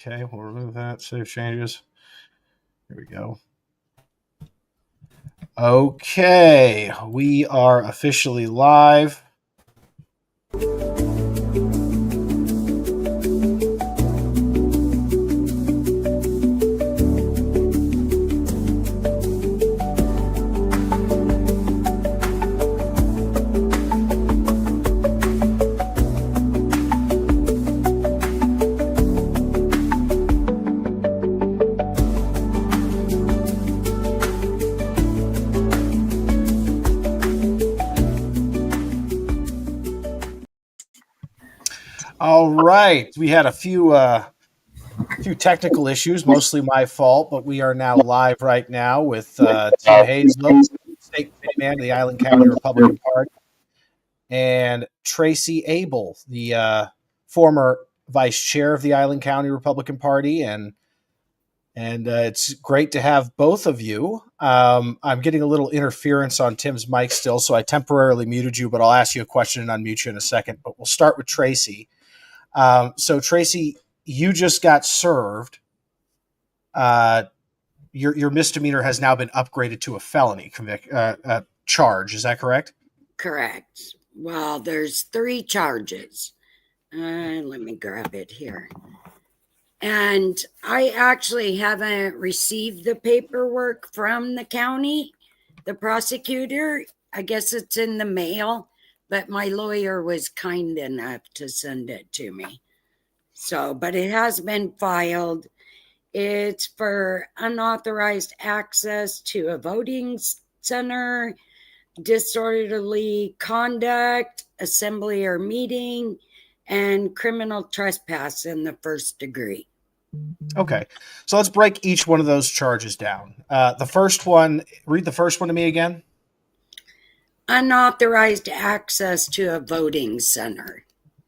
Okay, we'll remove that. Save changes. Here we go. Okay, we are officially live. All right, we had a few technical issues, mostly my fault, but we are now live right now with Tim Hazelo, state committee man of the Island County Republican Party, and Tracy Abuhl, the former vice chair of the Island County Republican Party, and it's great to have both of you. I'm getting a little interference on Tim's mic still, so I temporarily muted you, but I'll ask you a question and unmute you in a second. But we'll start with Tracy. So Tracy, you just got served. Your misdemeanor has now been upgraded to a felony charge. Is that correct? Correct. Well, there's 3 charges. Let me grab it here. And I actually haven't received the paperwork from the county, the prosecutor. I guess it's in the mail, but my lawyer was kind enough to send it to me. So, but it has been filed. It's for unauthorized access to a voting center, disorderly conduct, assembly or meeting, and criminal trespass in the first degree. Okay, so let's break each one of those charges down. The first one, read the first one to me again. Unauthorized access to a voting center.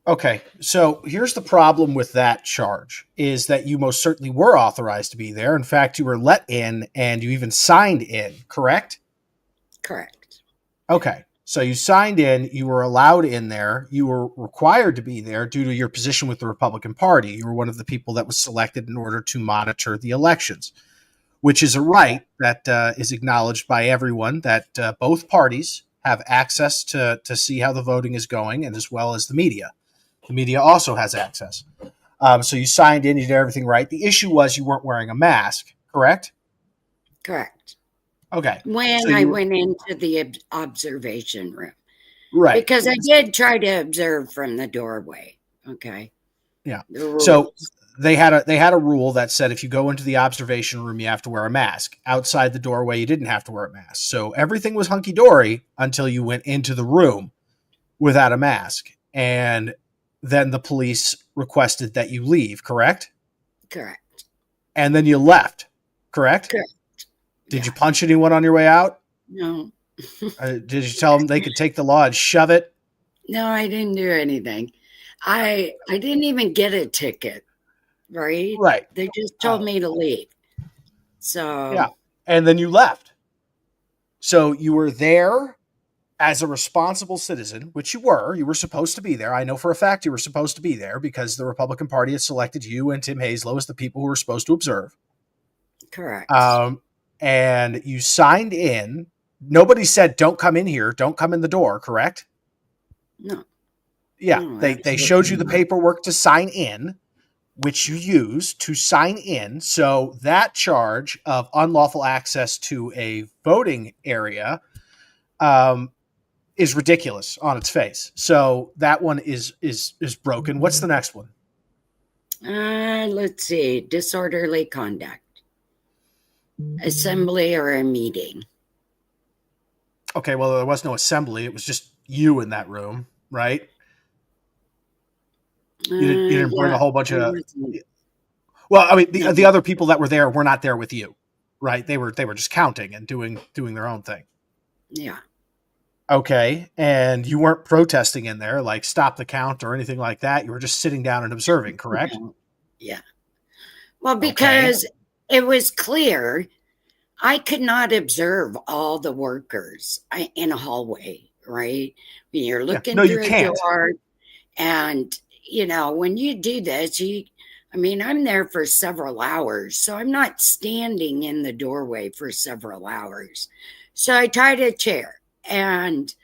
Okay, so here's the problem with that charge is that you most certainly were authorized to be there. In fact, you were let in and you even signed in, correct? Correct. Okay, so you signed in, you were allowed in there, you were required to be there due to your position with the Republican Party. You were one of the people that was selected in order to monitor the elections, which is a right that is acknowledged by everyone, that both parties have access to see how the voting is going, and as well as the media. The media also has access. So you signed in, you did everything right. The issue was you weren't wearing a mask, correct? Correct. Okay. When so I went into the observation room. Right. Because I did try to observe from the doorway. Okay. Yeah. So they had a rule that said if you go into the observation room, you have to wear a mask. Outside the doorway, you didn't have to wear a mask. So everything was hunky-dory until you went into the room without a mask. And then the police requested that you leave, correct? Correct. And then you left, correct? Correct. Did you punch anyone on your way out? No. Did you tell them they could take the law and shove it? No, I didn't do anything. I didn't even get a ticket, right? Right. They just told me to leave. So yeah, and then you left. So you were there as a responsible citizen, which you were. You were supposed to be there. I know for a fact you were supposed to be there because the Republican Party had selected you and Tim Hazelo as the people who were supposed to observe. Correct. And you signed in. Nobody said, don't come in here. Don't come in the door, correct? No. Yeah, No, they showed you the paperwork to sign in, which you used to sign in. So that charge of unlawful access to a voting area is ridiculous on its face. So that one is broken. What's the next one? Let's see. Disorderly conduct. Assembly or a meeting. Okay, well, there was no assembly. It was just you in that room, right? You didn't bring a whole bunch of... Well, I mean, the other people that were there were not there with you, right? They were just counting and doing their own thing. Yeah. Okay, and you weren't protesting in there, like stop the count or anything like that. You were just sitting down and observing, correct? Yeah. Well, because it was clear I could not observe all the workers in a hallway, right? When you're looking through a door, and, you know, when you do this, I mean, I'm there for several hours, so I'm not standing in the doorway for several hours. So I tied a chair, and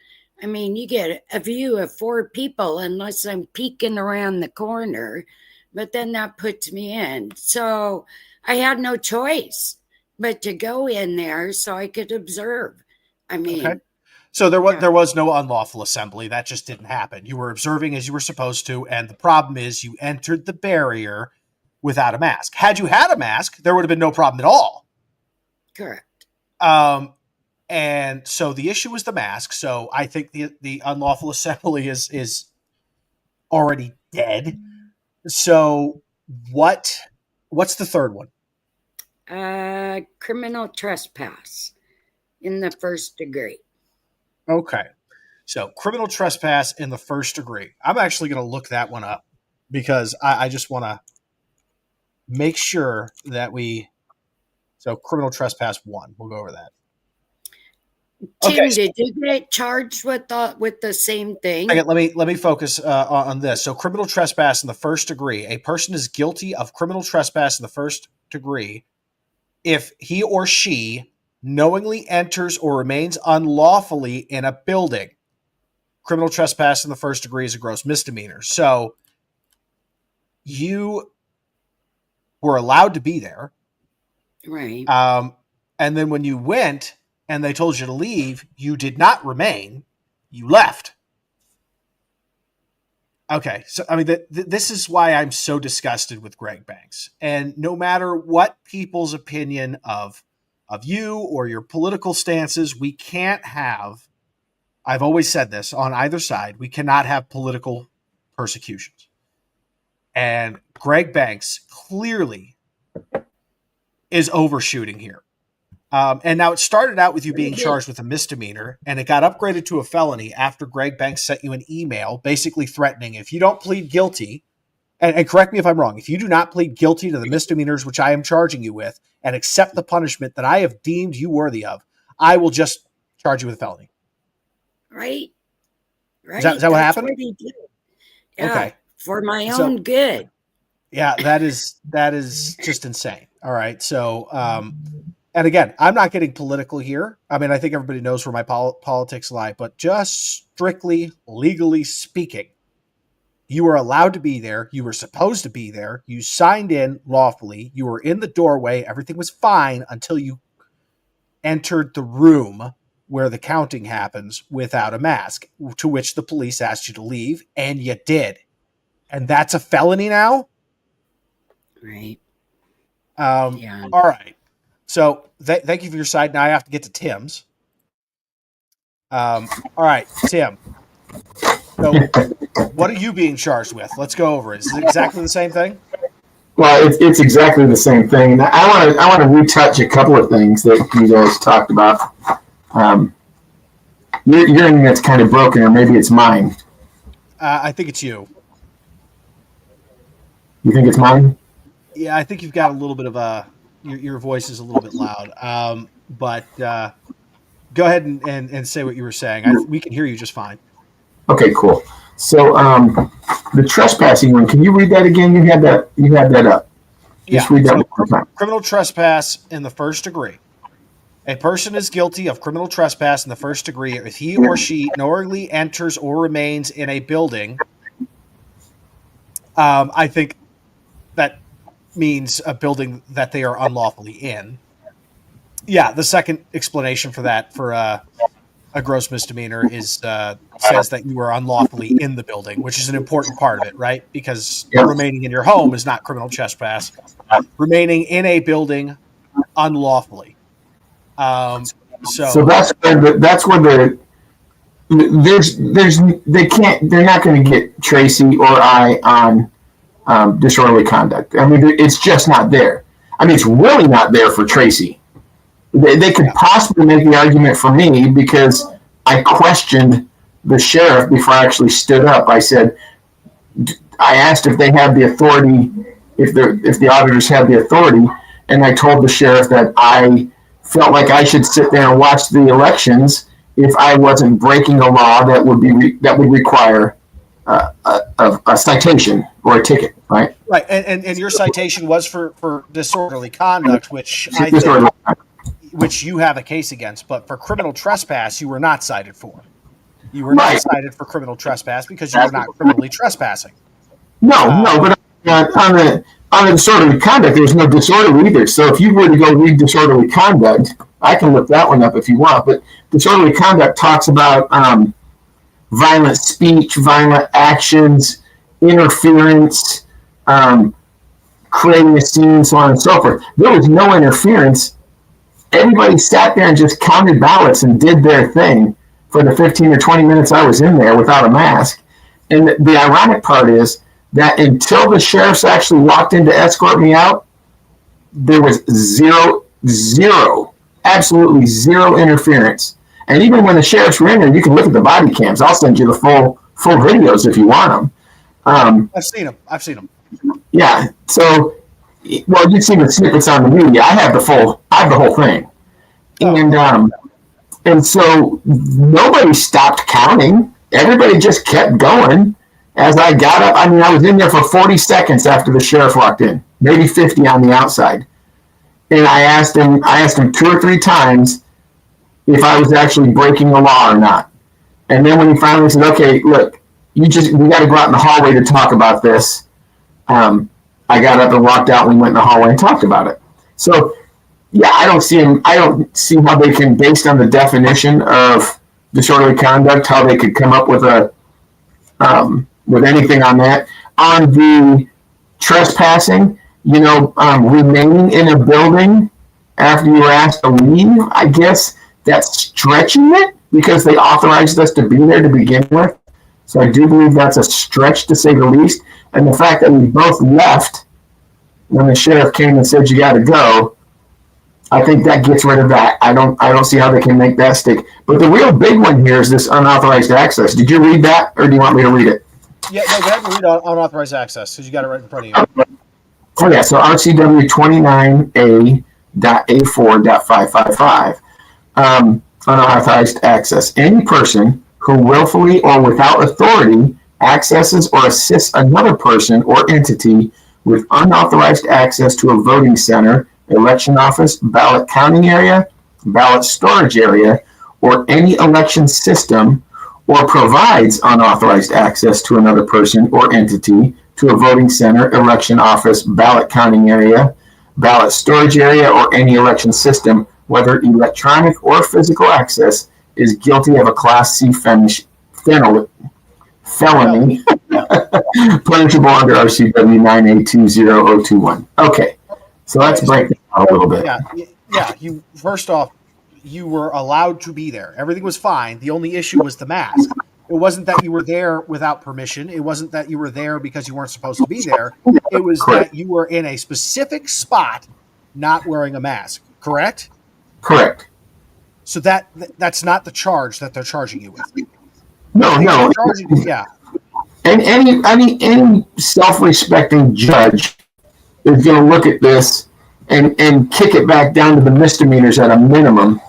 I mean, you get a view of four people unless I'm peeking around the corner, but then that puts me in. So I had no choice but to go in there so I could observe. I Okay. mean, So yeah, there was no unlawful assembly. That just didn't happen. You were observing as you were supposed to, and the problem is you entered the barrier without a mask. Had you had a mask, there would have been no problem at all. correct. Um, and so the issue was the mask. So I think the unlawful assembly is already dead. So what's the third one? Criminal trespass in the first degree. Okay. So criminal trespass in the first degree. I'm actually going to look that one up because I just want to make sure that we. So criminal trespass one. We'll go over that. Okay. Tim, did you get charged with the same thing? Let me focus on this. So criminal trespass in the first degree. A person is guilty of criminal trespass in the first degree if he or she knowingly enters or remains unlawfully in a building. Criminal trespass in the first degree is a gross misdemeanor. So you were allowed to be there. Right. And then when you went and they told you to leave, you did not remain. You left. Okay. So, I mean, this is why I'm so disgusted with Greg Banks. And no matter what people's opinion of you or your political stances, we can't have, I've always said this on either side, we cannot have political persecutions. And Greg Banks clearly is overshooting here. And now it started out with you being charged with a misdemeanor, and it got upgraded to a felony after Greg Banks sent you an email basically threatening if you don't plead guilty, and correct me if I'm wrong, if you do not plead guilty to the misdemeanors which I am charging you with and accept the punishment that I have deemed you worthy of, I will just charge you with a felony. Right. Right. Is that what happened? What he did. Yeah, Okay. for my own good. Yeah, that is just insane. All right. So, and again, I'm not getting political here. I mean, I think everybody knows where my politics lie, but just strictly legally speaking, you were allowed to be there. You were supposed to be there. You signed in lawfully. You were in the doorway. Everything was fine until you entered the room where the counting happens without a mask, to which the police asked you to leave, and you did. And that's a felony now? Right. Yeah. All right. So thank you for your side. Now I have to get to Tim's. All right, Tim. So what are you being charged with? Let's go over it. Is it exactly the same thing? Well, it's exactly the same thing. I want to retouch a couple of things that you guys talked about. Your internet's kind of broken, or maybe it's mine. I think it's you. You think it's mine? Yeah, I think you've got a little bit of a your voice is a little bit loud. But go ahead and say what you were saying. We can hear you just fine. Okay, cool. So the trespassing one, can you read that again? You had that up. Just read that one more time. Criminal trespass in the first degree. A person is guilty of criminal trespass in the first degree if he or she knowingly enters or remains in a building. I think that means a building that they are unlawfully in. Yeah, the second explanation for that, for a gross misdemeanor, is says that you are unlawfully in the building, which is an important part of it, right? Because remaining in your home is not criminal trespass. Remaining in a building unlawfully. So that's where they're not going to get Tracy or I on disorderly conduct. I mean, it's just not there. I mean, it's really not there for Tracy. They could possibly make the argument for me because I questioned the sheriff before I actually stood up. I asked if they had the authority, if the auditors had the authority, and I told the sheriff that I felt like I should sit there and watch the elections if I wasn't breaking a law that would require a citation or a ticket, right? Right, and your citation was for disorderly conduct, which I Disorderly think, which you have a case against, but for criminal trespass, you were not cited for. You were not Right. cited for criminal trespass because you were not criminally trespassing. No, but on the disorderly conduct, there's no disorderly either. So if you were to go read disorderly conduct, I can look that one up if you want. But disorderly conduct talks about violent speech, violent actions, interference, creating a scene, so on and so forth. There was no interference. Everybody sat there and just counted ballots and did their thing for the 15 or 20 minutes I was in there without a mask. And the ironic part is that until the sheriffs actually walked in to escort me out, there was absolutely zero interference. And even when the sheriffs were in there, you can look at the body cams. I'll send you the full videos if you want them. I've seen them. Yeah. So, well, you've seen the snippets on the media. I have the whole thing. And so nobody stopped counting. Everybody just kept going. As I got up, I was in there for 40 seconds after the sheriff walked in, maybe 50 on the outside. And I asked him 2 or 3 times if I was actually breaking the law or not. And then when he finally said, okay, look, we got to go out in the hallway to talk about this. I got up and walked out and we went in the hallway and talked about it. So, yeah, I don't see how they can, based on the definition of disorderly conduct, how they could come up with with anything on that. On the trespassing, remaining in a building after you were asked to leave, I guess that's stretching it because they authorized us to be there to begin with. So I do believe that's a stretch to say the least. And the fact that we both left when the sheriff came and said you got to go, I think that gets rid of that. I don't see how they can make that stick. But the real big one here is this unauthorized access. Did you read that, or do you want me to read it? Yeah, no, go ahead and read unauthorized access because you got it right in front of you. Oh yeah, so RCW 29A.A4.555. Unauthorized access. Any person who willfully or without authority accesses or assists another person or entity with unauthorized access to a voting center, election office, ballot counting area, ballot storage area, or any election system, or provides unauthorized access to another person or entity to a voting center, election office, ballot counting area, ballot storage area, or any election system, whether electronic or physical access, is guilty of a Class C felony punishable under RCW 9A20021. Okay, so let's break it down a little bit. Yeah. First off, you were allowed to be there. Everything was fine. The only issue was the mask. It wasn't that you were there without permission. It wasn't that you were there because you weren't supposed to be there. It was that you were in a specific spot not wearing a mask. Correct? Correct. So that's not the charge that they're charging you with. No. Yeah. And any self-respecting judge is going to look at this and kick it back down to the misdemeanors at a minimum.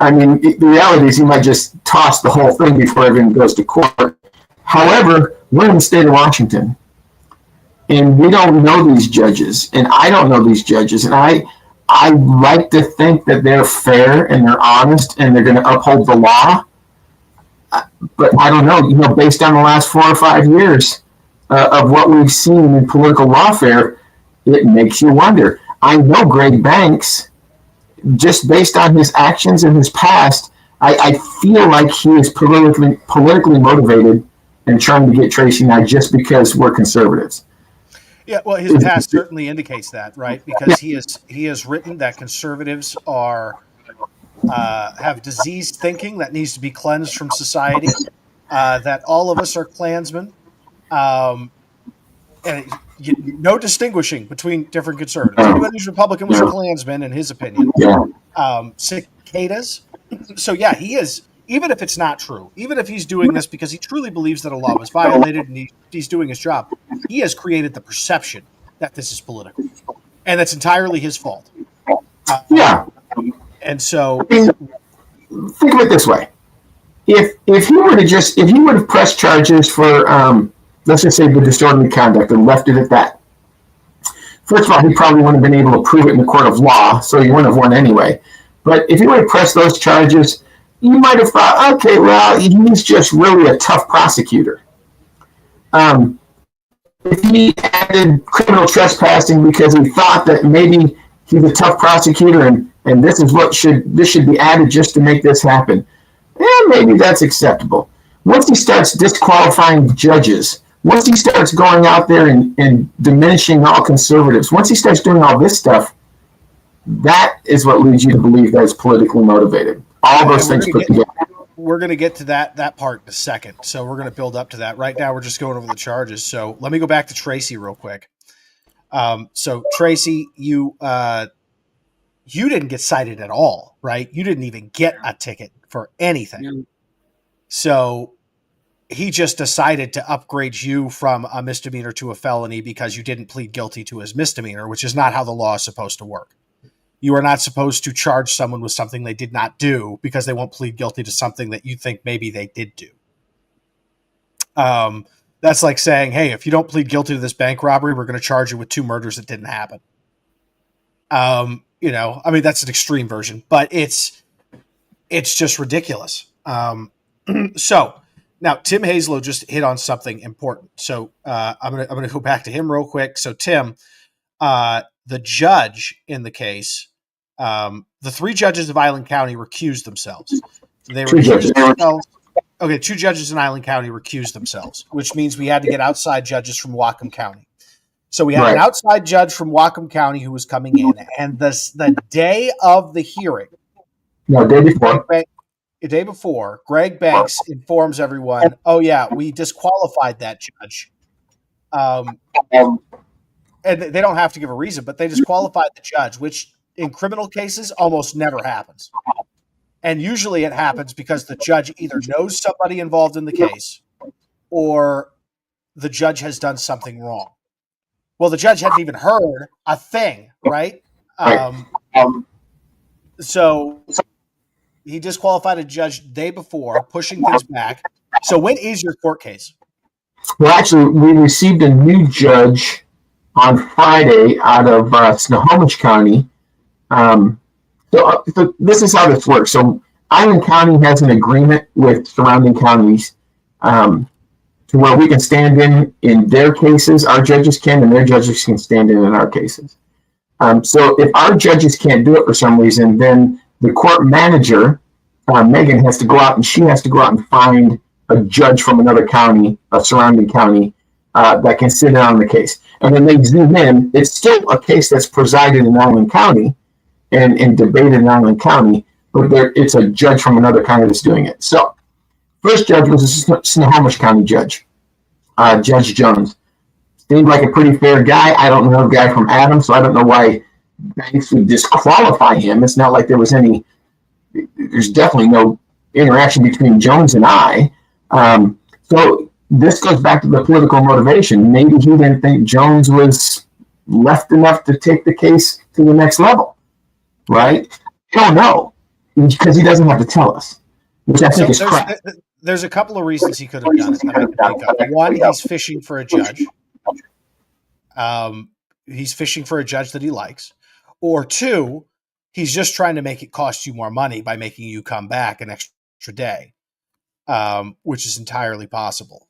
I mean, the reality is you might just toss the whole thing before everything goes to court. However, we're in the state of Washington, and we don't know these judges, and I don't know these judges, and I like to think that they're fair and they're honest and they're going to uphold the law. But I don't know, based on the last 4 or 5 years of what we've seen in political lawfare, it makes you wonder. I know Greg Banks, just based on his actions in his past, I feel like he is politically motivated and trying to get Tracy and I just because we're conservatives. Yeah, well, his past certainly indicates that, right? Because he has written that conservatives have diseased thinking that needs to be cleansed from society, that all of us are Klansmen, and no distinguishing between different conservatives. Anyone who's Republican was a Klansman, in his opinion. Cicadas. So, yeah, he is, even if it's not true, even if he's doing this because he truly believes that a law was violated and he's doing his job, he has created the perception that this is political. And that's entirely his fault. And so, think of it this way: if he would have pressed charges for let's just say the disorderly conduct and left it at that. First of all, he probably wouldn't have been able to prove it in the court of law, so he wouldn't have won anyway. But if he would have pressed those charges, you might have thought, okay, well, he's just really a tough prosecutor. If he added criminal trespassing because he thought that maybe he's a tough prosecutor and this is what should be added just to make this happen, maybe that's acceptable. Once he starts disqualifying judges, once he starts going out there and diminishing all conservatives, once he starts doing all this stuff, that is what leads you to believe that it's politically motivated. All those things put together. We're going to get to that part in a second. So we're going to build up to that. Right now, we're just going over the charges. So let me go back to Tracy real quick. So Tracy, you didn't get cited at all, right? You didn't even get a ticket for anything. No. So he just decided to upgrade you from a misdemeanor to a felony because you didn't plead guilty to his misdemeanor, which is not how the law is supposed to work. You are not supposed to charge someone with something they did not do because they won't plead guilty to something that you think maybe they did do. That's like saying, hey, if you don't plead guilty to this bank robbery, we're going to charge you with 2 murders that didn't happen. That's an extreme version, but it's just ridiculous. So now Tim Hazelo just hit on something important. So I'm gonna go back to him real quick. So Tim, the judge in the case, the 3 judges of Island County recused themselves. They recused themselves. Okay, 2 judges in Island County recused themselves, which means we had to get outside judges from Whatcom County. So we had an outside judge from Whatcom County who was coming in, and the day of the hearing, the day before, Greg Banks informs everyone, oh yeah, we disqualified that judge. And they don't have to give a reason, but they disqualified the judge, which in criminal cases almost never happens. And usually it happens because the judge either knows somebody involved in the case or the judge has done something wrong. Well, the judge hadn't even heard a thing, right? So he disqualified a judge the day before, pushing things back. So when is your court case? Well, actually, we received a new judge on Friday out of Snohomish County. So this is how this works. So Island County has an agreement with surrounding counties to where we can stand in their cases. Our judges can, and their judges can stand in our cases. So if our judges can't do it for some reason, then the court manager, Megan, has to go out and find a judge from another county, a surrounding county, that can sit in on the case. And when they zoom in, it's still a case that's presided in Island County and debated in Island County, but it's a judge from another county that's doing it. So first judge was a Snohomish County judge, Judge Jones. Seemed like a pretty fair guy. I don't know the guy from Adams, so I don't know why Banks would disqualify him. It's not like there's definitely no interaction between Jones and I. So this goes back to the political motivation. Maybe he didn't think Jones was left enough to take the case to the next level, right? I don't know, because he doesn't have to tell us, which I think is crap. There's a couple of reasons he could have done it that I can think of. One, he's fishing for a judge. He's fishing for a judge that he likes. Or 2, he's just trying to make it cost you more money by making you come back an extra day, which is entirely possible.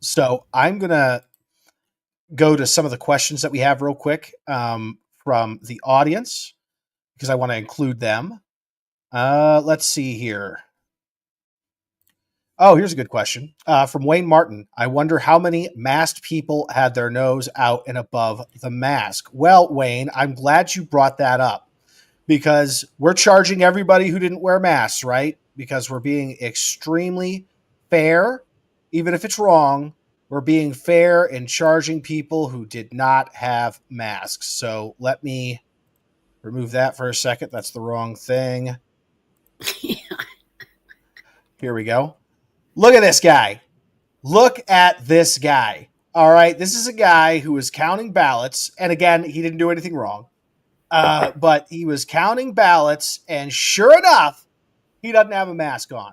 So I'm going to go to some of the questions that we have real quick from the audience because I want to include them. Let's see here. Oh, here's a good question from Wayne Martin. I wonder how many masked people had their nose out and above the mask. Well, Wayne, I'm glad you brought that up because we're charging everybody who didn't wear masks, right? Because we're being extremely fair. Even if it's wrong, we're being fair in charging people who did not have masks. So let me remove that for a second. That's the wrong thing. Here we go. Look at this guy. Look at this guy. All right. This is a guy who was counting ballots. And again, he didn't do anything wrong. But he was counting ballots. And sure enough, he doesn't have a mask on.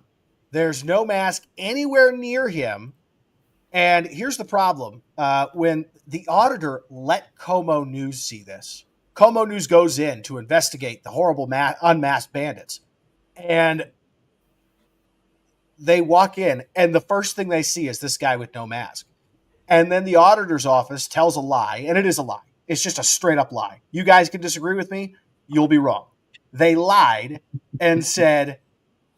There's no mask anywhere near him. And here's the problem. When the auditor let Como News see this, Como News goes in to investigate the horrible unmasked bandits. And they walk in, and the first thing they see is this guy with no mask. And then the auditor's office tells a lie, and it is a lie. It's just a straight up lie. You guys can disagree with me. You'll be wrong. They lied and said,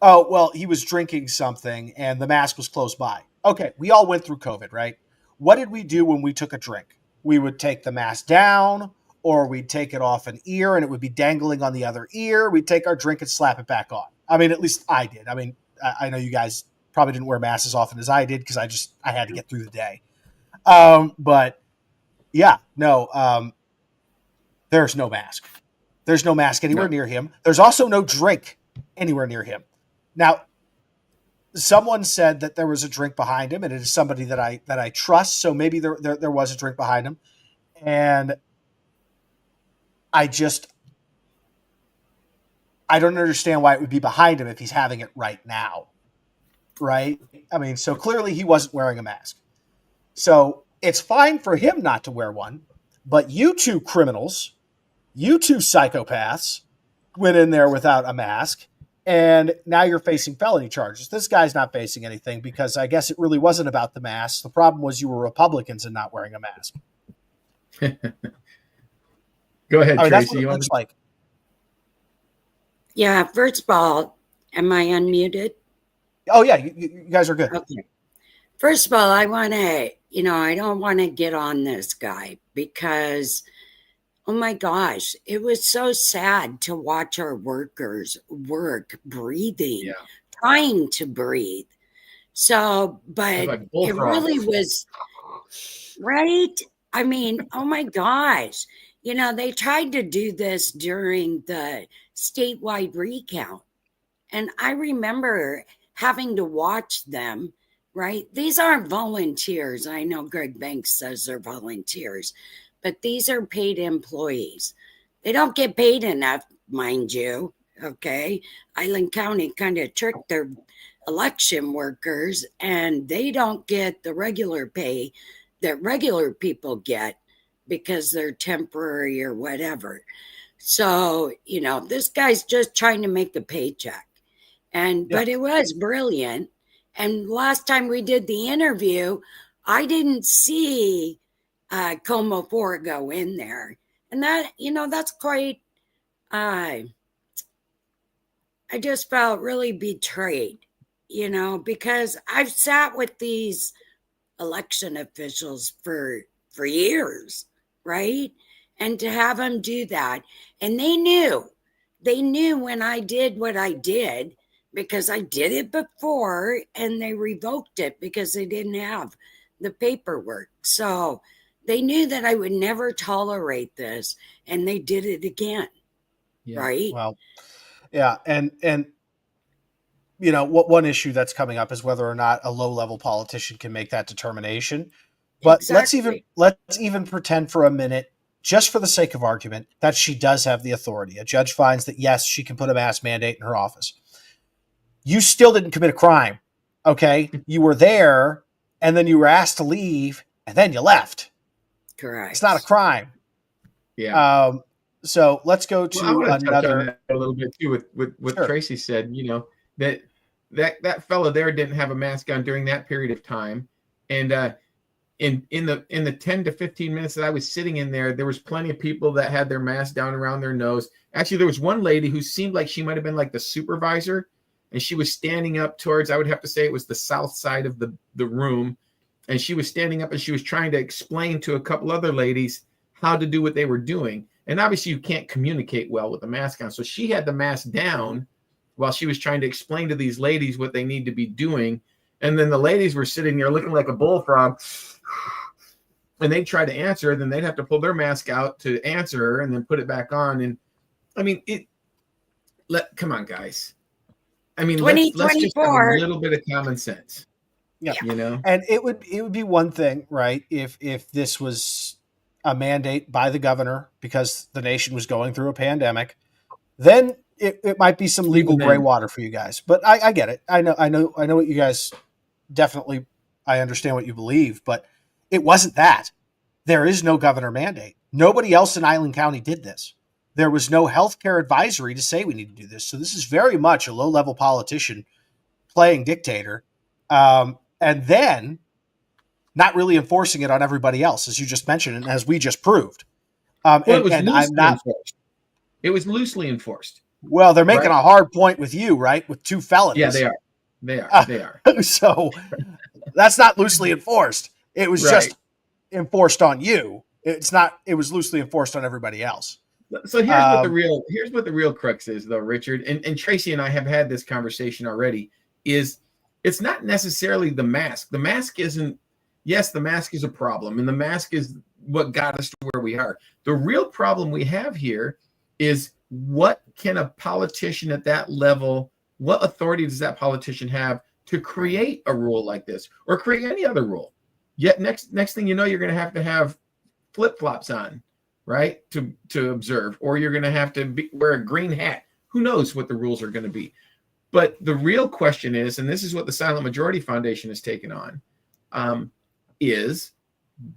oh, well, he was drinking something and the mask was close by. Okay, we all went through COVID, right? What did we do when we took a drink? We would take the mask down, or we'd take it off an ear and it would be dangling on the other ear. We'd take our drink and slap it back on. I mean, at least I did. I mean, I know you guys probably didn't wear masks as often as I did because I had to get through the day. But yeah, no, there's no mask. There's no mask anywhere near him. There's also no drink anywhere near him. Now, someone said that there was a drink behind him, and it is somebody that I trust. So maybe there was a drink behind him, and I don't understand why it would be behind him if he's having it right now, right? I mean, so clearly he wasn't wearing a mask. So it's fine for him not to wear one, but you two criminals, you two psychopaths went in there without a mask, and now you're facing felony charges. This guy's not facing anything because I guess it really wasn't about the mask. The problem was you were Republicans and not wearing a mask. Go ahead, Tracy. That's what it looks like. Yeah, first of all, am I unmuted? Oh, yeah, you guys are good. Okay. First of all, I want to, I don't want to get on this guy because, oh my gosh, it was so sad to watch our workers work, breathing, trying to breathe. So, but it really was, right? I mean, oh my gosh. They tried to do this during the statewide recount. And I remember having to watch them, right? These aren't volunteers. I know Greg Banks says they're volunteers, but these are paid employees. They don't get paid enough, mind you, okay? Island County kind of tricked their election workers, and they don't get the regular pay that regular people get because they're temporary or whatever. So, this guy's just trying to make a paycheck. But it was brilliant. And last time we did the interview, I didn't see Como 4 go in there. And that, that's quite, I just felt really betrayed, because I've sat with these election officials for years, right? And to have them do that. And they knew when I did what I did, because I did it before, and they revoked it because they didn't have the paperwork. So they knew that I would never tolerate this, and they did it again. Yeah. Right? Well, yeah. And what one issue that's coming up is whether or not a low-level politician can make that determination. But exactly. let's even pretend for a minute, just for the sake of argument, that she does have the authority. A judge finds that, yes, she can put a mask mandate in her office. You still didn't commit a crime, okay? You were there, and then you were asked to leave, and then you left. Correct. It's not a crime. Yeah. So let's go to I want to touch another on that a little bit too with what Sure. Tracy said. That fellow there didn't have a mask on during that period of time, and in the 10 to 15 minutes that I was sitting in there was plenty of people that had their mask down around their nose. Actually, there was one lady who seemed like she might have been like the supervisor, and she was standing up towards, I would have to say it was the south side of the room, and she was standing up and she was trying to explain to a couple other ladies how to do what they were doing. And obviously you can't communicate well with the mask on. So she had the mask down while she was trying to explain to these ladies what they need to be doing. And then the ladies were sitting there looking like a bullfrog, and they'd try to answer, then they'd have to pull their mask out to answer her and then put it back on. And I mean, come on, guys. I mean, let's just have a little bit of common sense. Yeah. You And it would be one thing, right, if this was a mandate by the governor because the nation was going through a pandemic, then it might be some legal gray water for you guys. But I get it. I know what you guys definitely I understand what you believe, but it wasn't that. There is no governor mandate. Nobody else in Island County did this. There was no healthcare advisory to say we need to do this. So this is very much a low-level politician playing dictator, and then not really enforcing it on everybody else, as you just mentioned, and as we just proved. Well, it was and loosely I'm not. enforced. It was loosely enforced. Well, they're making Right. a hard point with you, right? With 2 felonies. Yeah, they are. They are. They are. So that's not loosely enforced. It was Right. just enforced on you. It's not. It was loosely enforced on everybody else. So here's what the real crux is, though, Richard, and Tracy and I have had this conversation already. Is it's not necessarily the mask. The mask isn't. Yes, the mask is a problem, and the mask is what got us to where we are. The real problem we have here is, what can a politician at that level, what authority does that politician have to create a rule like this, or create any other rule? Yet next thing you know, you're going to have flip-flops on, right, to observe, or you're going to have to wear a green hat. Who knows what the rules are going to be? But the real question is, and this is what the Silent Majority Foundation has taken on, is,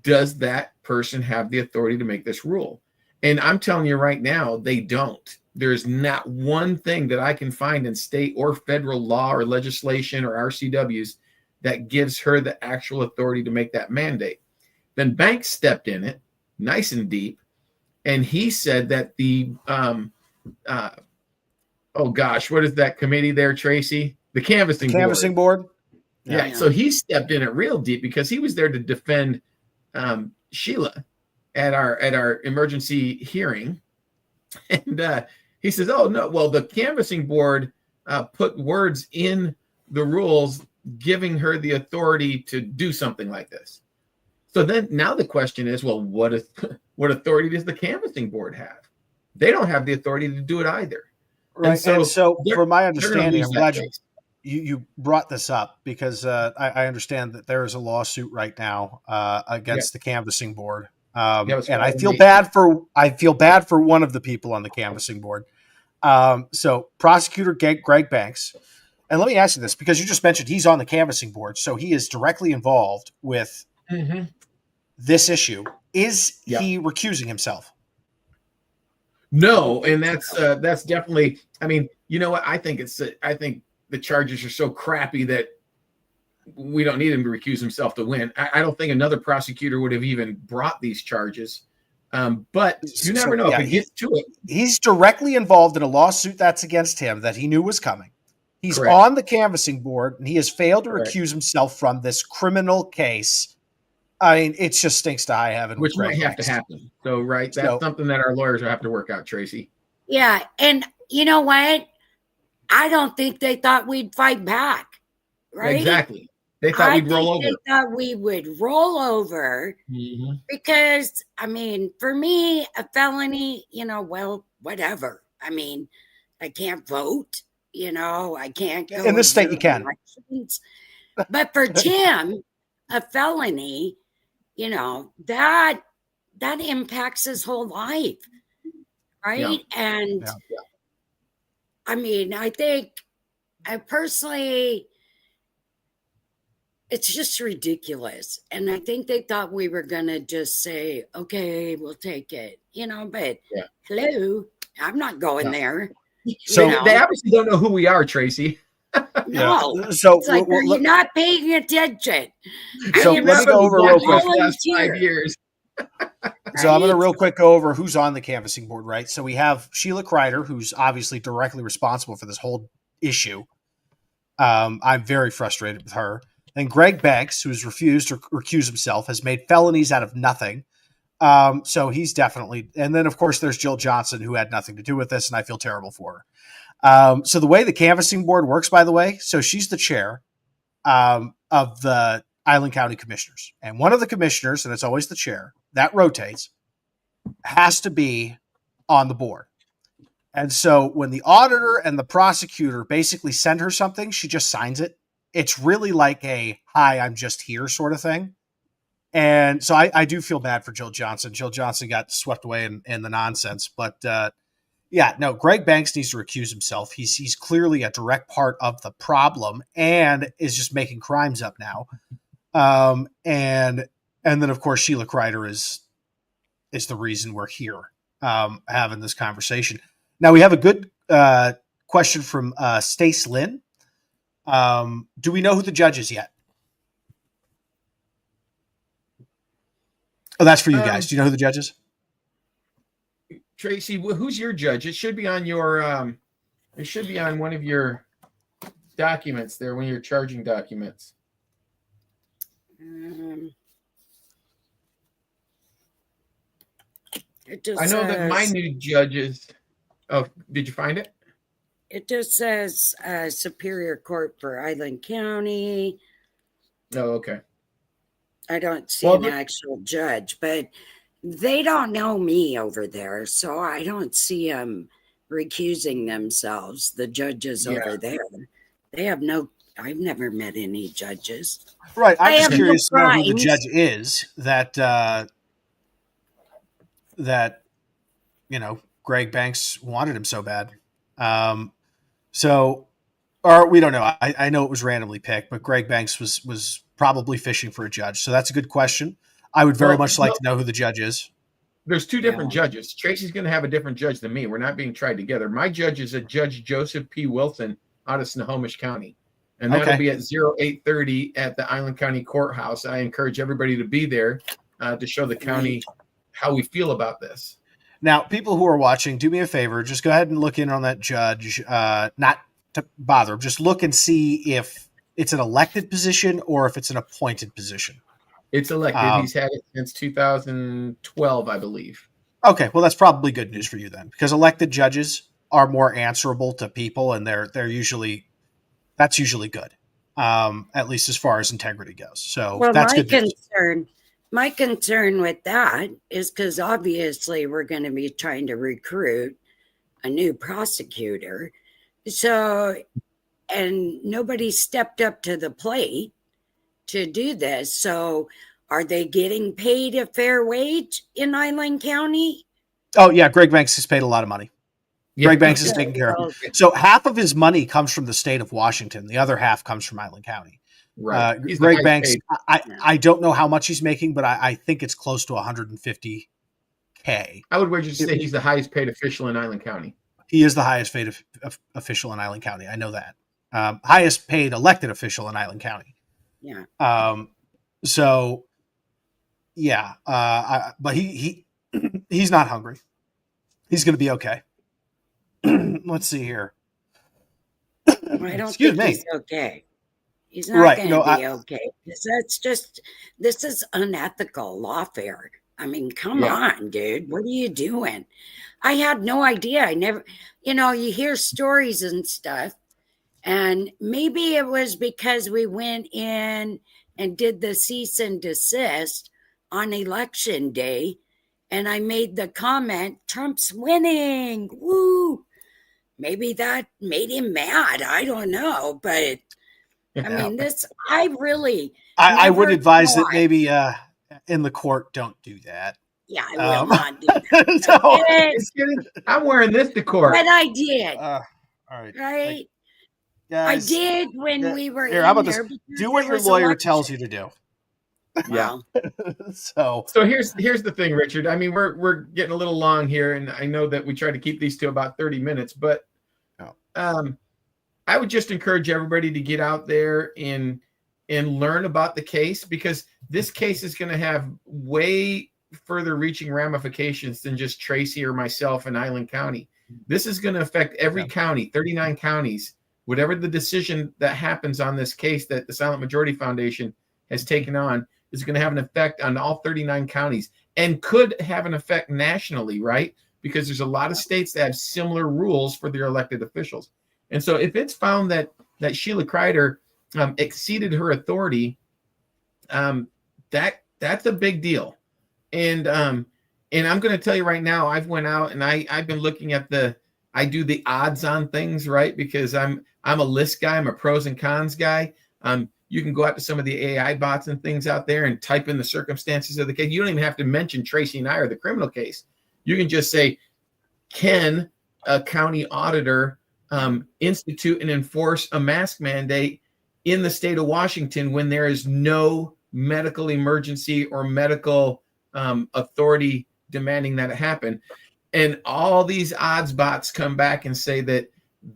does that person have the authority to make this rule? And I'm telling you right now, they don't. There's not one thing that I can find in state or federal law or legislation or RCWs that gives her the actual authority to make that mandate. Then Banks stepped in it, nice and deep, and he said that the oh gosh, what is that committee there, Tracy? The canvassing board. Yeah. So he stepped in it real deep, because he was there to defend Sheila at our emergency hearing, and he says, "Oh no, well, the canvassing board put words in the rules giving her the authority to do something like this." So then now the question is, well, what authority does the canvassing board have? They don't have the authority to do it either. Right. And so from my understanding, I'm glad you brought this up, because I understand that there is a lawsuit right now against the canvassing board. And I feel bad for one of the people on the canvassing board. So Prosecutor Greg Banks, and let me ask you this, because you just mentioned he's on the canvassing board, so he is directly involved with this issue. Is he recusing himself? No, and that's definitely. I mean, you know what? I think the charges are so crappy that we don't need him to recuse himself to win. I don't think another prosecutor would have even brought these charges. But you never know if it gets to it. He's directly involved in a lawsuit that's against him that he knew was coming. He's on the canvassing board, and he has failed to recuse himself from this criminal case. I mean, it just stinks to high heaven. Which might have to happen. So, that's something that our lawyers will have to work out, Tracy. Yeah, and you know what? I don't think they thought we'd fight back, right? Exactly. They thought we'd roll over. They thought we would roll over because, I mean, for me, a felony, well, whatever. I mean, I can't vote, I can't go. In this state, you can. But for Tim, a felony, that impacts his whole life, right? Yeah. And I mean, I think I personally, it's just ridiculous. And I think they thought we were going to just say, okay, we'll take it, but hello, I'm not going there. So they obviously don't know who we are, Tracy. No. So it's like, you're not paying attention. So let me go over real quick. Last 5 years. So I'm going to real quick go over who's on the canvassing board, right? So we have Sheila Kreider, who's obviously directly responsible for this whole issue. I'm very frustrated with her. And Greg Banks, who's refused to recuse himself, has made felonies out of nothing. So he's definitely, and then of course there's Jill Johnson, who had nothing to do with this, and I feel terrible for her. So the way the canvassing board works, by the way, so she's the chair of the Island County Commissioners. And one of the commissioners, and it's always the chair, that rotates, has to be on the board. And so when the auditor and the prosecutor basically send her something, she just signs it. It's really like a, hi, I'm just here sort of thing. And so I do feel bad for Jill Johnson. Jill Johnson got swept away in the nonsense. But Greg Banks needs to recuse himself. He's clearly a direct part of the problem and is just making crimes up now. And then of course Sheila Kreider is the reason we're here having this conversation. Now we have a good question from Stace Lynn. Do we know who the judge is yet? Oh, that's for you guys. Do you know who the judge is? Tracy, who's your judge? It should be on your it should be on one of your documents there, one of your charging documents. I know that my new judge is. Oh, did you find it? It just says Superior Court for Island County. Oh, okay. I don't see an actual judge, but they don't know me over there, so I don't see them recusing themselves. The judges over there, they have no. I've never met any judges. Right. I'm just curious to know who the judge is that Greg Banks wanted him so bad. Or we don't know. I know it was randomly picked, but Greg Banks was probably fishing for a judge. So that's a good question. I would very much like to know who the judge is. There's two different judges. Tracy's going to have a different judge than me. We're not being tried together. My judge is a Judge Joseph P. Wilson out of Snohomish County. And that'll be at 0830 at the Island County Courthouse. I encourage everybody to be there to show the county how we feel about this. Now, people who are watching, do me a favor. Just go ahead and look in on that judge. Not to bother. Just look and see if it's an elected position or if it's an appointed position. It's elected. He's had it since 2012, I believe. Okay, well, that's probably good news for you then, because elected judges are more answerable to people, and that's usually good, at least as far as integrity goes. So that's good news. My concern with that is because obviously we're going to be trying to recruit a new prosecutor. So, and nobody stepped up to the plate to do this. So are they getting paid a fair wage in Island County? Oh, yeah. Greg Banks is paid a lot of money. Yeah. Greg Banks is taken care of. So half of his money comes from the state of Washington. The other half comes from Island County. Right. Greg Banks, I don't know how much he's making, but I think it's close to $150K. I would wager to say he's the highest paid official in Island County. He is the highest paid official in Island County. I know that. Highest paid elected official in Island County. Yeah. So, yeah. But he's not hungry. He's going to be okay. Let's see here. I don't think he's okay. He's not going to be okay. This is unethical lawfare. I mean, come on, dude. What are you doing? I had no idea. I never, you hear stories and stuff. And maybe it was because we went in and did the cease and desist on election day. And I made the comment, Trump's winning. Woo. Maybe that made him mad. I don't know. But I mean, I would advise that maybe in the court, don't do that. Yeah, I will not do that. I'm wearing this to court. But I did. All right. Right? Guys, I did when we were here, how about this? Do what your lawyer tells you to do. Yeah. So here's the thing, Richard. I mean, we're getting a little long here, and I know that we try to keep these to about 30 minutes, but I would just encourage everybody to get out there and learn about the case, because this case is going to have way further reaching ramifications than just Tracy or myself in Island County. This is going to affect every county, 39 counties. Whatever the decision that happens on this case that the Silent Majority Foundation has taken on is going to have an effect on all 39 counties and could have an effect nationally, right? Because there's a lot of states that have similar rules for their elected officials. And so if it's found that Sheila Kreider exceeded her authority, that's a big deal. And I'm going to tell you right now, I've went out and I've been looking at I do the odds on things, right? Because I'm a list guy. I'm a pros and cons guy. You can go out to some of the AI bots and things out there and type in the circumstances of the case. You don't even have to mention Tracy and I or the criminal case. You can just say, can a county auditor institute and enforce a mask mandate in the state of Washington when there is no medical emergency or medical authority demanding that it happen. And all these odds bots come back and say that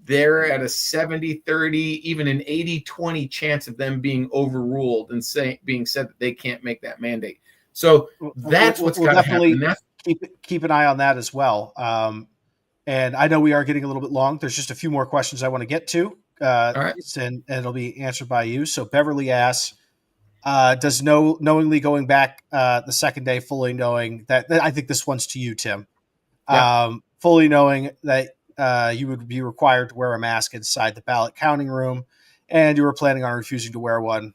they're at a 70-30, even an 80-20 chance of them being overruled and being said that they can't make that mandate. So that's what's got to happen. Keep an eye on that as well. And I know we are getting a little bit long. There's just a few more questions I want to get to. All right. And it'll be answered by you. So Beverly asks, does knowingly going back the second day, fully knowing that I think this one's to you, Tim, fully knowing that you would be required to wear a mask inside the ballot counting room, and you were planning on refusing to wear one,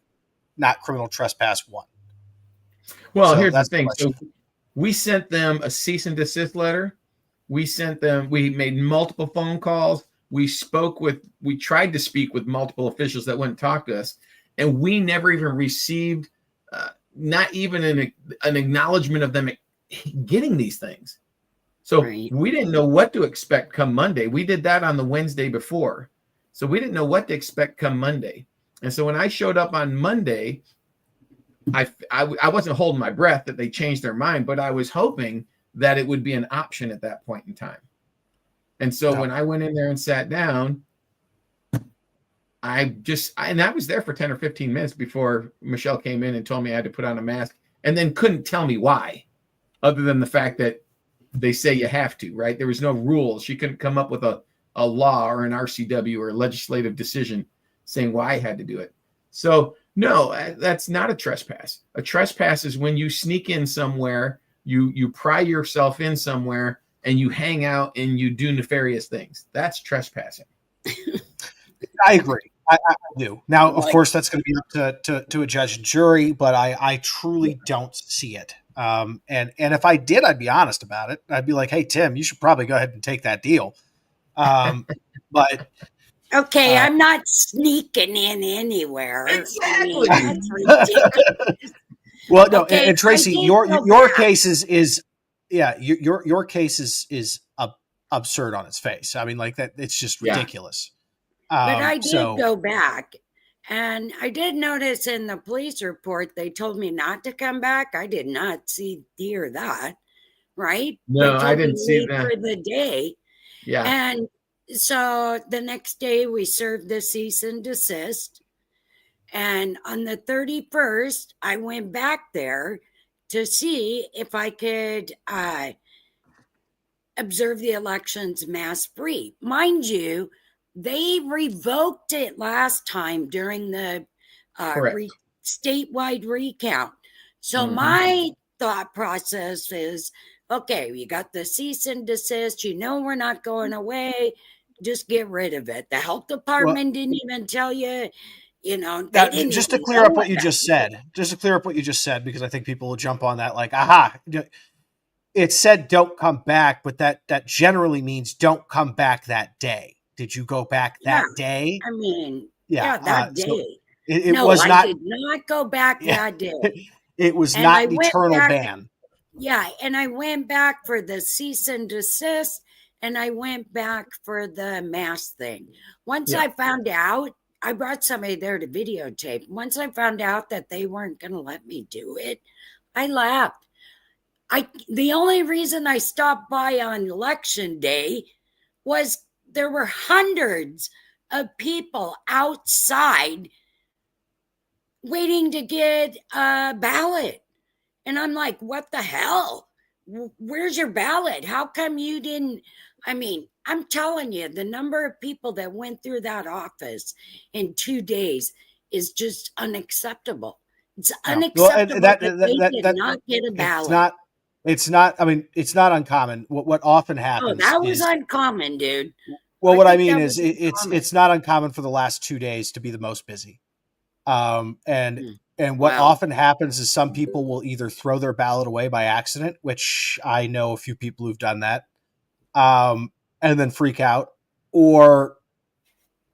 not criminal trespass one. Well, so here's the thing. So we sent them a cease and desist letter. We made multiple phone calls. We tried to speak with multiple officials that wouldn't talk to us. And we never even received, not even an acknowledgement of them getting these things. So we didn't know what to expect come Monday. We did that on the Wednesday before. So we didn't know what to expect come Monday. And so when I showed up on Monday, I wasn't holding my breath that they changed their mind, but I was hoping that it would be an option at that point in time. And so when I went in there and sat down, and I was there for 10 or 15 minutes before Michelle came in and told me I had to put on a mask, and then couldn't tell me why, other than the fact that they say you have to, right? There was no rules. She couldn't come up with a law or an RCW or a legislative decision saying why I had to do it. So no, that's not a trespass. A trespass is when you sneak in somewhere, you pry yourself in somewhere, and you hang out and you do nefarious things. That's trespassing. I agree. I do. Now, of course, that's going to be up to a judge and jury, but I truly don't see it. And if I did, I'd be honest about it. I'd be like, hey, Tim, you should probably go ahead and take that deal. But okay, I'm not sneaking in anywhere. Exactly. I mean, that's ridiculous. Well, no, and Tracy, your case is your case is absurd on its face. I mean, like that, it's just ridiculous. But I did go back, and I did notice in the police report they told me not to come back. I did not hear that, right? No, I didn't see that for the day. Yeah, and so the next day we served the cease and desist, and on the 31st I went back there to see if I could observe the elections mask free. Mind you, they revoked it last time during the statewide recount. So my thought process is, okay, you got the cease and desist. We're not going away. Just get rid of it. The health department didn't even tell you. Just to clear up what you just said, because I think people will jump on that like, aha. It said don't come back, but that generally means don't come back that day. Did you go back that day? I mean, that day. So it was not. I did not go back that day. It was not an eternal ban. Yeah, and I went back for the cease and desist, and I went back for the mask thing. Once I found out, I brought somebody there to videotape. Once I found out that they weren't going to let me do it, I left. The only reason I stopped by on election day was there were hundreds of people outside waiting to get a ballot. And I'm like, what the hell? Where's your ballot? How come you didn't? I mean, I'm telling you, the number of people that went through that office in 2 days is just unacceptable. It's unacceptable that they did not get a ballot. It's not uncommon. What often happens. Oh, that was uncommon, dude. Well, what I mean is it's not uncommon for the last 2 days to be the most busy. And what often happens is some people will either throw their ballot away by accident, which I know a few people who've done that, and then freak out, or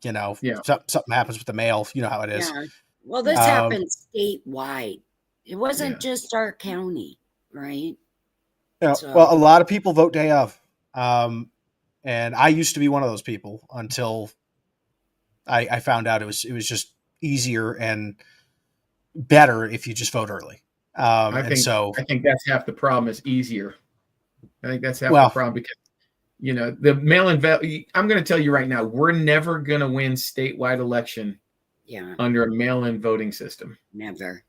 something happens with the mail. You know how it is. Yeah. Well, this happened statewide. It wasn't just our county, right? Well, a lot of people vote day of, and I used to be one of those people until I found out it was just easier and better if you just vote early. I think that's half the problem. Is easier. I think that's half the problem because the mail-in vote. I'm going to tell you right now, we're never going to win statewide election under a mail-in voting system. Never.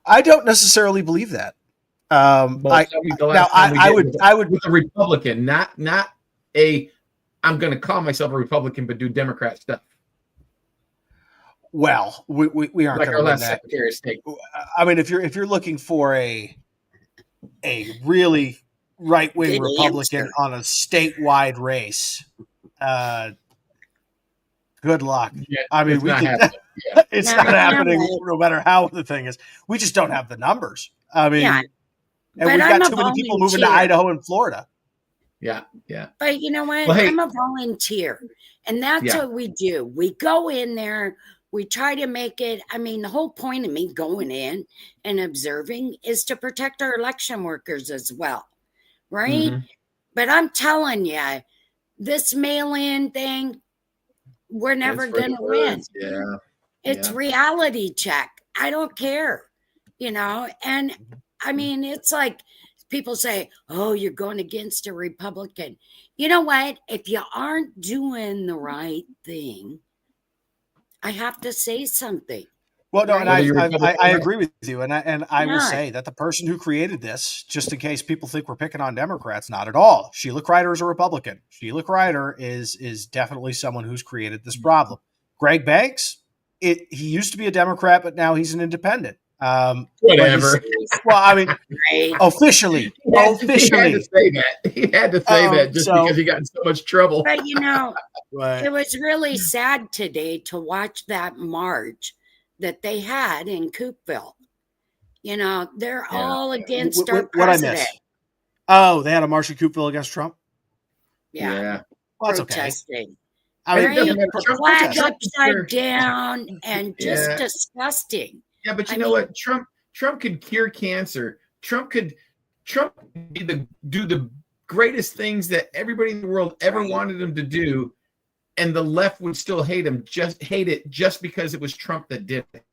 I don't necessarily believe that. I would with a Republican, not a. I'm going to call myself a Republican, but do Democrat stuff. Well, we aren't like going our to win last that. Secretary of State. I mean, if you're looking for a really right-wing Republican on a statewide race, good luck. Yeah, I mean, it's not happening no matter how the thing is. We just don't have the numbers. I mean, and we've got too many people moving to Idaho and Florida. Yeah. But you know what? Well, I'm a volunteer, and that's what we do. We go in there. We try to make it. I mean, the whole point of me going in and observing is to protect our election workers as well, right? Mm-hmm. But I'm telling you, this mail-in thing, we're never going to win. Yeah. It's reality check. I don't care, And I mean, it's like people say, oh, you're going against a Republican. You know what? If you aren't doing the right thing, I have to say something. Well, no, and I agree with you, and I will say that the person who created this, just in case people think we're picking on Democrats, not at all. Sheila Kreider is a Republican. Sheila Kreider is definitely someone who's created this problem. Greg Banks, he used to be a Democrat, but now he's an independent. Whatever. Well, I mean, officially. He had to say that. He had to say that just because he got in so much trouble. But it was really sad today to watch that march that they had in Coopville. They're all against our president. I miss? Oh, they had a march in Coopville against Trump? Yeah. Well, that's protesting. Okay. I mean, flag upside down and just disgusting. Yeah, but you know what? Trump could cure cancer. Trump could do the greatest things that everybody in the world ever wanted him to do, and the left would still hate him. Just hate it just because it was Trump that did it.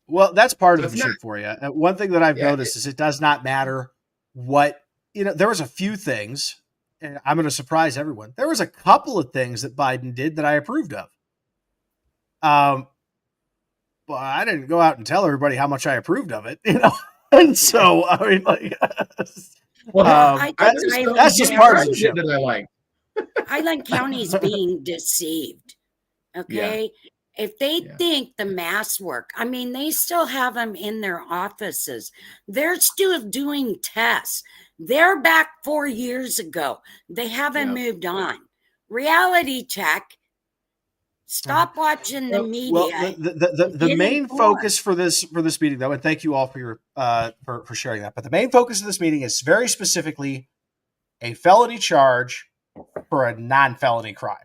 Well, that's part of the shit for you. One thing that I've noticed is it does not matter what there was a few things, and I'm going to surprise everyone. There was a couple of things that Biden did that I approved of. Well, I didn't go out and tell everybody how much I approved of it, And so, I mean, that's just part of the shit that I like. Highland County's being deceived. Okay. Yeah. If they think the mask work, I mean, they still have them in their offices. They're still doing tests. They're back 4 years ago. They haven't moved on. Reality check. Stop watching the media. Well, the main focus for this meeting, though, and thank you all for your for sharing that. But the main focus of this meeting is very specifically a felony charge for a non-felony crime.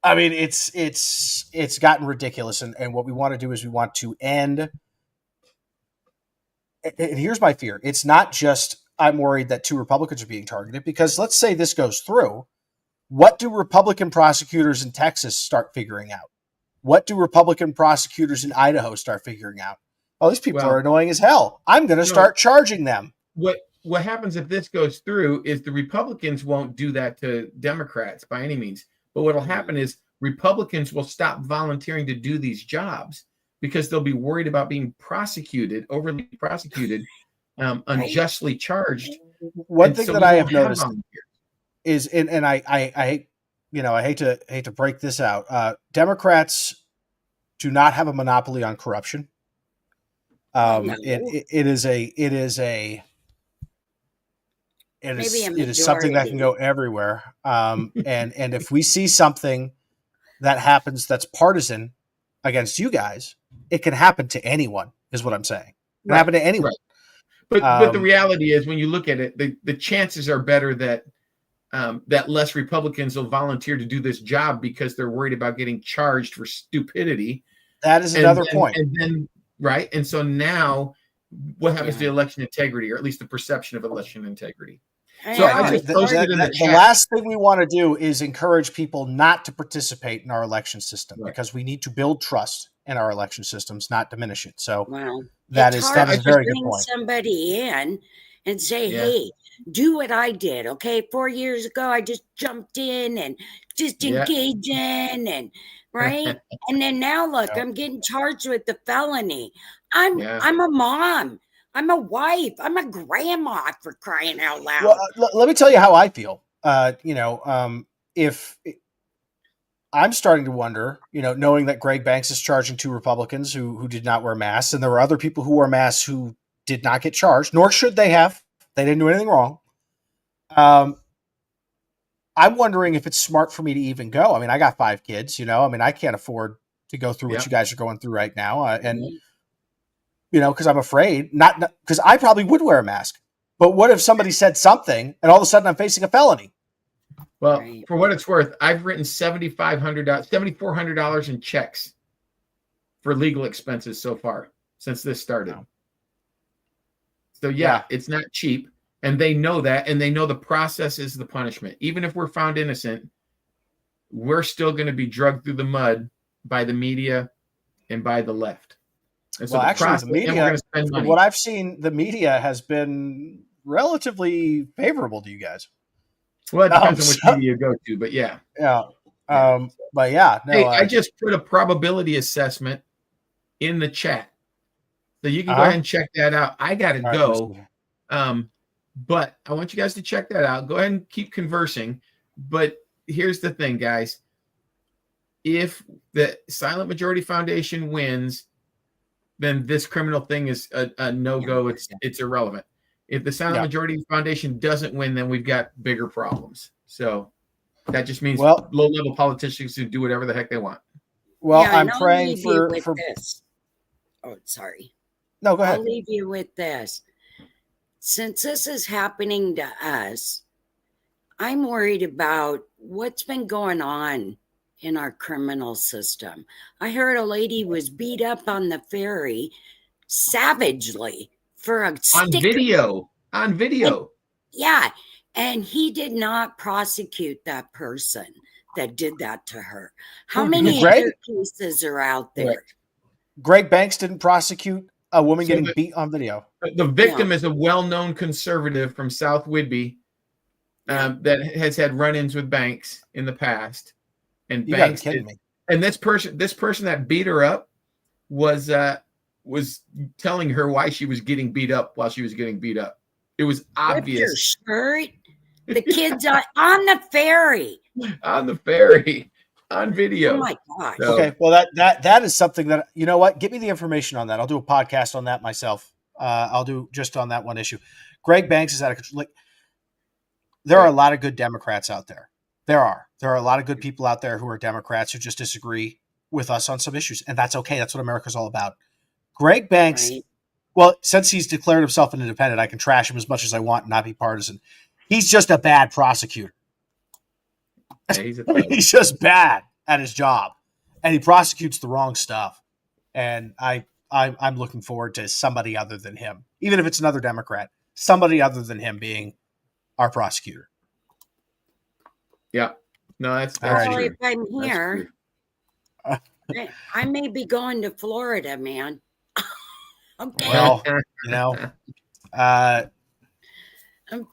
I mean, it's gotten ridiculous, and what we want to do is we want to end. And here's my fear: it's not just I'm worried that 2 Republicans are being targeted, because let's say this goes through. What do Republican prosecutors in Texas start figuring out? What do Republican prosecutors in Idaho start figuring out? Oh, these people are annoying as hell. I'm going to start charging them. What happens if this goes through is the Republicans won't do that to Democrats by any means. But what will happen is Republicans will stop volunteering to do these jobs because they'll be worried about being overly prosecuted, unjustly charged. One thing that I have noticed is, and I hate to break this out. Democrats do not have a monopoly on corruption. It is something that can go everywhere. And if we see something that happens that's partisan against you guys, it can happen to anyone, is what I'm saying. It can happen to anyone. Right. But the reality is, when you look at it, the chances are better that less Republicans will volunteer to do this job because they're worried about getting charged for stupidity. That is another point. And then, right. And so now what happens to election integrity, or at least the perception of election integrity? So I just posted in the chat. The last thing we want to do is encourage people not to participate in our election system, because we need to build trust. in our election systems, not diminish it. So Well, that it's is hard a to very good bring point. somebody in and say, Yeah. hey, do what I did. Okay. 4 years ago, I just jumped in and just Yeah. engaged in and right. And then now look, Yeah. I'm getting charged with the felony. I'm Yeah. a mom. I'm a wife. I'm a grandma, for crying out loud. Well, let me tell you how I feel. If I'm starting to wonder, knowing that Greg Banks is charging 2 Republicans who did not wear masks, and there were other people who wore masks who did not get charged, nor should they have. They didn't do anything wrong. I'm wondering if it's smart for me to even go. I mean, I got 5 kids, I can't afford to go through what you guys are going through right now. Because I'm afraid, not because I probably would wear a mask. But what if somebody said something and all of a sudden I'm facing a felony? Well, for what it's worth, I've written $7,400 in checks for legal expenses so far since this started. Wow. So yeah, it's not cheap, and they know that, and they know the process is the punishment. Even if we're found innocent, we're still going to be dragged through the mud by the media and by the left. And so the media, we're going to spend money. From what I've seen, the media has been relatively favorable to you guys. Well, it depends on which media you go to, but yeah. But yeah. No, hey, I just put a probability assessment in the chat. So you can go ahead and check that out. I got to go. But I want you guys to check that out. Go ahead and keep conversing. But here's the thing, guys. If the Silent Majority Foundation wins, then this criminal thing is a no-go. It's irrelevant. If the Silent Majority Foundation doesn't win, then we've got bigger problems. So that just means low-level politicians who do whatever the heck they want. Well, I'm praying for this. Oh, sorry. No, go ahead. I'll leave you with this. Since this is happening to us, I'm worried about what's been going on in our criminal system. I heard a lady was beat up on the ferry savagely for a sticker. On video. Yeah. And he did not prosecute that person that did that to her. How many other cases are out there? Right. Greg Banks didn't prosecute a woman getting beat on video. The victim is a well-known conservative from South Whidbey that has had run-ins with Banks in the past. And you Banks kidding me. And this person that beat her up was telling her why she was getting beat up while she was getting beat up. It was obvious. Your shirt. The kids on the ferry. On the ferry. On video. Oh my God. So, okay. Well, that is something that, you know what? Get me the information on that. I'll do a podcast on that myself. I'll do just on that one issue. Greg Banks is out of control. There are a lot of good Democrats out there. There are a lot of good people out there who are Democrats who just disagree with us on some issues. And that's okay. That's what America's all about. Greg Banks, well, since he's declared himself an independent, I can trash him as much as I want and not be partisan. He's just a bad prosecutor. Yeah, he's just bad at his job. And he prosecutes the wrong stuff. And I'm looking forward to somebody other than him, even if it's another Democrat, somebody other than him being our prosecutor. Yeah. No, that's true. If I'm that's here, I may be going to Florida, man. Okay. Well,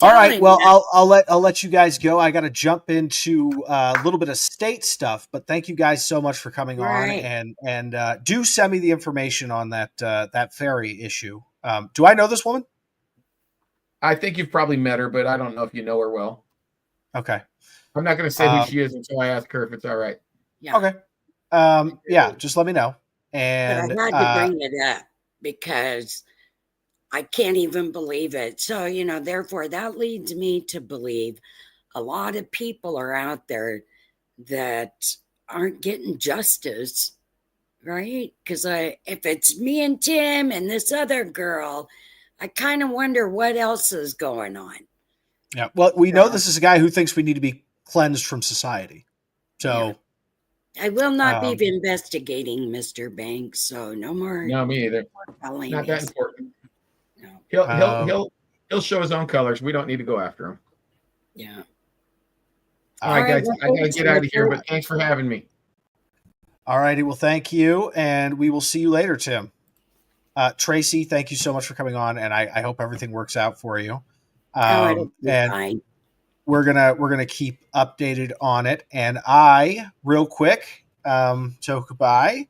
all right. Well, I'll let you guys go. I got to jump into a little bit of state stuff, but thank you guys so much for coming on, and do send me the information on that ferry issue. Do I know this woman? I think you've probably met her, but I don't know if you know her well. Okay. I'm not going to say who she is until I ask her if it's all right. Yeah. Okay. Yeah, just let me know. And but I had to bring it up because I can't even believe it. So, therefore that leads me to believe a lot of people are out there that aren't getting justice, right? Because if it's me and Tim and this other girl, I kind of wonder what else is going on. Yeah. Well, we know this is a guy who thinks we need to be cleansed from society. So I will not be investigating Mr. Banks. So no more. No, me either. Not that important. No. He'll show his own colors. We don't need to go after him. Yeah. All right, guys. I gotta get out of here, but thanks for having me. All righty. Well, thank you, and we will see you later, Tim. Tracy, thank you so much for coming on, and I hope everything works out for you. Oh, it'll be And fine. we're gonna keep updated on it. And I, real quick, so goodbye.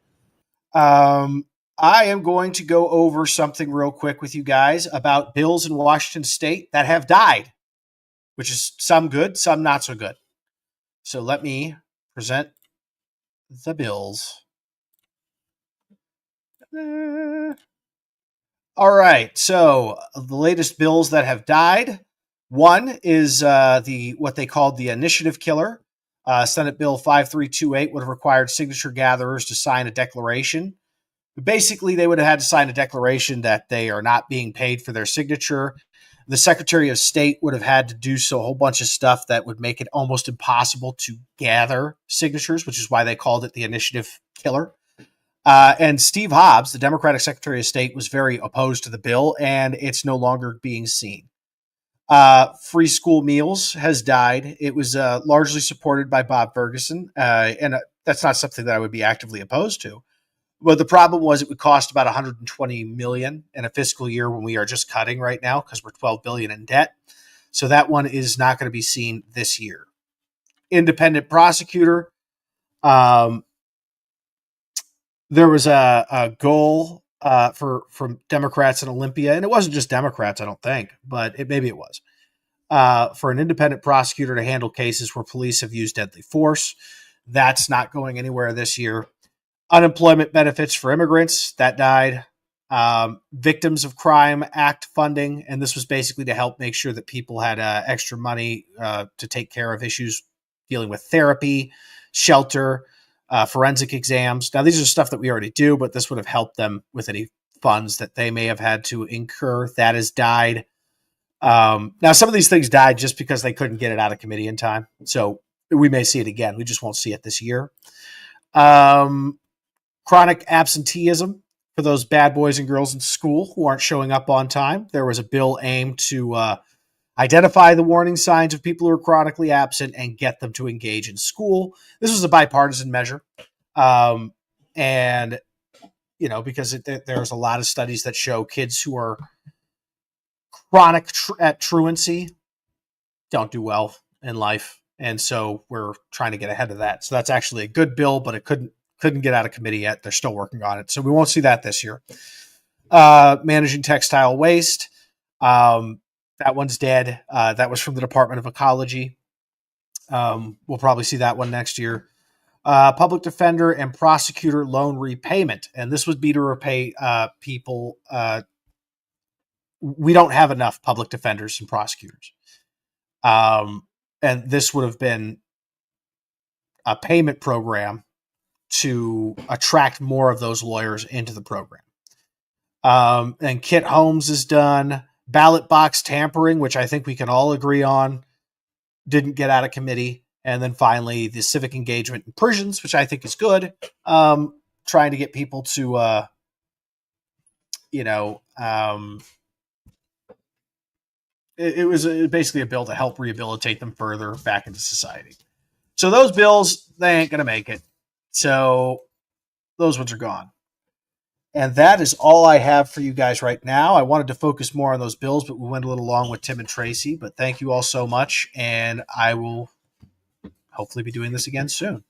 Um, I am going to go over something real quick with you guys about bills in Washington State that have died, which is some good, some not so good. So let me present the bills. All right. So the latest bills that have died. One is the what they called the initiative killer. Senate Bill 5328 would have required signature gatherers to sign a declaration. Basically, they would have had to sign a declaration that they are not being paid for their signature. The Secretary of State would have had to do so a whole bunch of stuff that would make it almost impossible to gather signatures, which is why they called it the initiative killer. And Steve Hobbs, the Democratic Secretary of State, was very opposed to the bill, and it's no longer being seen. Free school meals has died. It was largely supported by Bob Ferguson, and that's not something that I would be actively opposed to. But the problem was it would cost about 120 million in a fiscal year when we are just cutting right now because we're 12 billion in debt. So that one is not going to be seen this year. Independent prosecutor. There was a goal from Democrats in Olympia, and it wasn't just Democrats, I don't think, but maybe it was for an independent prosecutor to handle cases where police have used deadly force. That's not going anywhere this year. Unemployment benefits for immigrants, that died. Victims of Crime Act funding, and this was basically to help make sure that people had extra money to take care of issues dealing with therapy, shelter, forensic exams. Now, these are stuff that we already do, but this would have helped them with any funds that they may have had to incur. That has died. Now, some of these things died just because they couldn't get it out of committee in time. So we may see it again. We just won't see it this year. Chronic absenteeism for those bad boys and girls in school who aren't showing up on time. There was a bill aimed to identify the warning signs of people who are chronically absent and get them to engage in school. This was a bipartisan measure. And, you know, because there's a lot of studies that show kids who are chronic at truancy don't do well in life. And so we're trying to get ahead of that. So that's actually a good bill, but it couldn't get out of committee yet. They're still working on it. So we won't see that this year. Managing textile waste. That one's dead. That was from the Department of Ecology. We'll probably see that one next year. Public defender and prosecutor loan repayment. And this would be to repay people. We don't have enough public defenders and prosecutors. And this would have been a payment program to attract more of those lawyers into the program. And Kit Holmes is done. Ballot box tampering, which I think we can all agree on, didn't get out of committee. And then finally, the civic engagement in prisons, which I think is good. Trying to get people to, it was basically a bill to help rehabilitate them further back into society. So those bills, they ain't going to make it. So those ones are gone. And that is all I have for you guys right now. I wanted to focus more on those bills, but we went a little long with Tim and Tracy. But thank you all so much. And I will hopefully be doing this again soon.